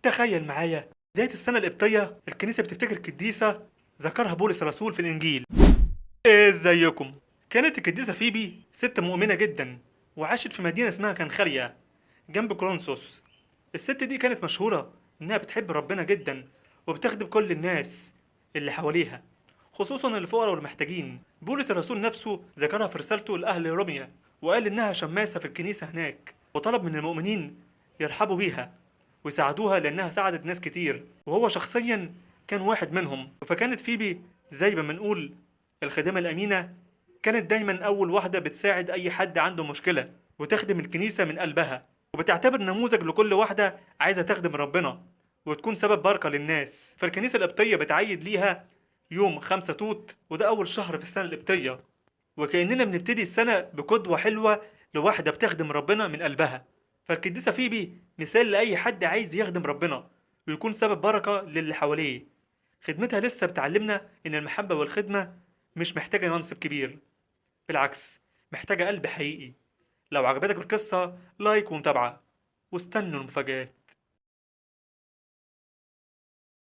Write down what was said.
تخيل معايا، بداية السنة القبطية الكنيسة بتفتكر قديسة ذكرها بولس الرسول في الإنجيل. ازيكم؟ كانت القديسة فيبي ست مؤمنة جدا، وعاشت في مدينة اسمها كنخريا جنب كورنثوس. الست دي كانت مشهورة إنها بتحب ربنا جدا، وبتخدم كل الناس اللي حواليها، خصوصا الفقراء والمحتاجين. بولس الرسول نفسه ذكرها في رسالته لأهل روميا، وقال إنها شماسة في الكنيسة هناك، وطلب من المؤمنين يرحبوا بيها ويساعدوها لأنها ساعدت ناس كتير، وهو شخصيا كان واحد منهم. فكانت فيبي زي ما بنقول الخادمة الأمينة، كانت دايما أول واحدة بتساعد أي حد عنده مشكلة، وتخدم الكنيسة من قلبها، وبتعتبر نموذج لكل واحدة عايزة تخدم ربنا وتكون سبب بركة للناس. فالكنيسة القبطية بتعيد ليها يوم 5 توت، وده أول شهر في السنة القبطية، وكأننا بنبتدي السنة بقدوة حلوة لواحدة بتخدم ربنا من قلبها. فالقديسة فيبي مثال لأي حد عايز يخدم ربنا ويكون سبب بركة للي حواليه. خدمتها لسه بتعلمنا إن المحبة والخدمة مش محتاجة منصب كبير، بالعكس محتاجة قلب حقيقي. لو عجبتك القصة لايك ومتابعة، واستنوا المفاجآت.